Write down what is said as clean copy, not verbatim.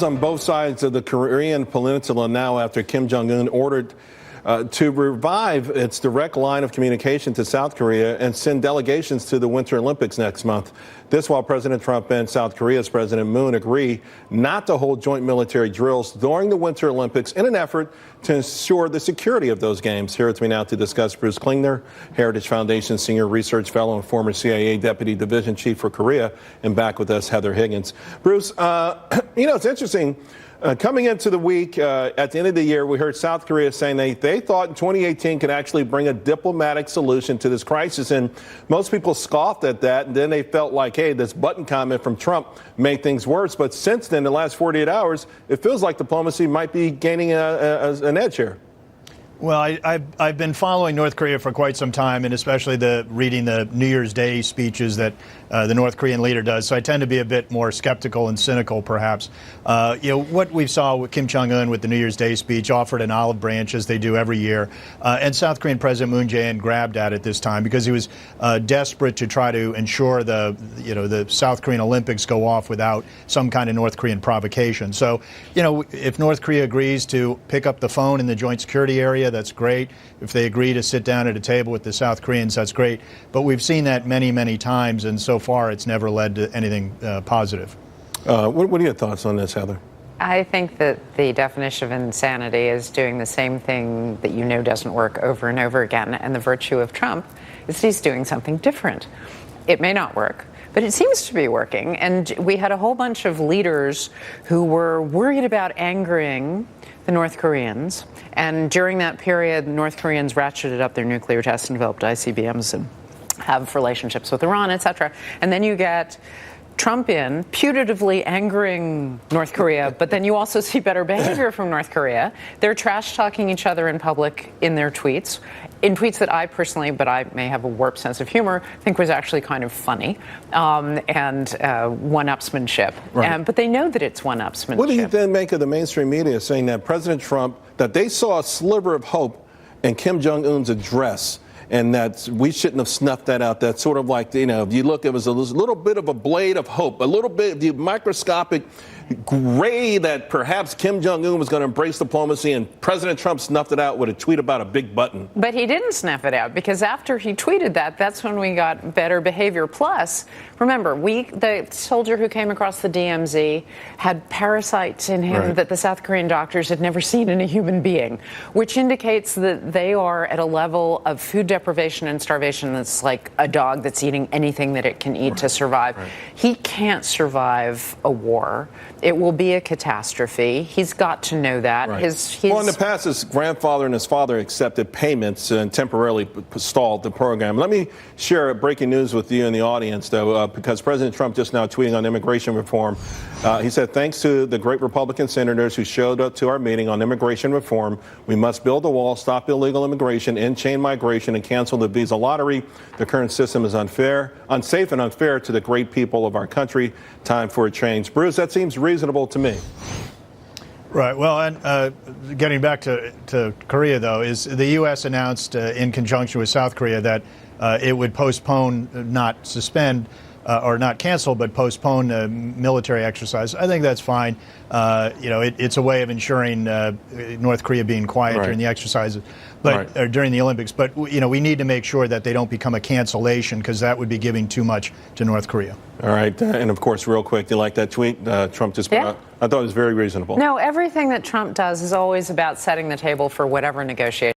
on both sides of the Korean peninsula now after Kim Jong-un ordered to revive its direct line of communication to South Korea and send delegations to the Winter Olympics next month. This while President Trump and South Korea's President Moon agree not to hold joint military drills during the Winter Olympics in an effort to ensure the security of those games. Here with me now to discuss, Bruce Klingner, Heritage Foundation Senior Research Fellow and former CIA Deputy Division Chief for Korea, and back with us, Heather Higgins. Bruce, it's interesting. Coming into the week, at the end of the year, we heard South Korea saying they thought 2018 could actually bring a diplomatic solution to this crisis. And most people scoffed at that. And then they felt like, hey, this button comment from Trump made things worse. But since then, the last 48 hours, it feels like diplomacy might be gaining an edge here. Well, I've been following North Korea for quite some time, and especially reading the New Year's Day speeches that the North Korean leader does. So I tend to be a bit more skeptical and cynical, perhaps. What we saw with Kim Jong-un with the New Year's Day speech offered an olive branch, as they do every year. And South Korean President Moon Jae-in grabbed at it this time because he was desperate to try to ensure the South Korean Olympics go off without some kind of North Korean provocation. So, if North Korea agrees to pick up the phone in the joint security area, that's great. If they agree to sit down at a table with the South Koreans, that's great. But we've seen that many, many times, and so far it's never led to anything positive. What are your thoughts on this, Heather? I think that the definition of insanity is doing the same thing that you know doesn't work over and over again. And the virtue of Trump is he's doing something different. It may not work, but it seems to be working. And we had a whole bunch of leaders who were worried about angering the North Koreans. And during that period, North Koreans ratcheted up their nuclear tests and developed ICBMs and have relationships with Iran, et cetera. And then you get Trump in, putatively angering North Korea, but then you also see better behavior from North Korea. They're trash-talking each other in public in their tweets, in tweets that I personally, but I may have a warped sense of humor, think was actually kind of funny, and one-upsmanship. Right. But they know that it's one-upsmanship. What do you then make of the mainstream media saying that President Trump, that they saw a sliver of hope in Kim Jong-un's address, and that we shouldn't have snuffed that out? That's sort of like, if you look, it was a little bit of a blade of hope, a little bit of the microscopic gray that perhaps Kim Jong-un was going to embrace diplomacy, and President Trump snuffed it out with a tweet about a big button. But he didn't snuff it out, because after he tweeted that, that's when we got better behavior. Plus, remember, the soldier who came across the DMZ had parasites in him that the South Korean doctors had never seen in a human being, which indicates that they are at a level of food deprivation and starvation that's like a dog that's eating anything that it can eat to survive. He can't survive a war. It will be a catastrophe. He's got to know that. Well, in the past, his grandfather and his father accepted payments and temporarily stalled the program. Let me share breaking news with you and the audience, though, because President Trump just now tweeting on immigration reform. He said, thanks to the great Republican senators who showed up to our meeting on immigration reform, we must build a wall, stop illegal immigration, end chain migration, and cancel the visa lottery. The current system is unsafe and unfair to the great people of our country. Time for a change. Bruce, that seems reasonable to me. Right. Well, and getting back to Korea, though, is the U.S. announced in conjunction with South Korea that it would postpone, not suspend, or not cancel, but postpone military exercise. I think that's fine. It's a way of ensuring North Korea being quiet during the exercises, or during the Olympics. But we need to make sure that they don't become a cancellation, because that would be giving too much to North Korea. All right, and of course, real quick, do you like that tweet Trump just put out? I thought it was very reasonable. No, everything that Trump does is always about setting the table for whatever negotiation.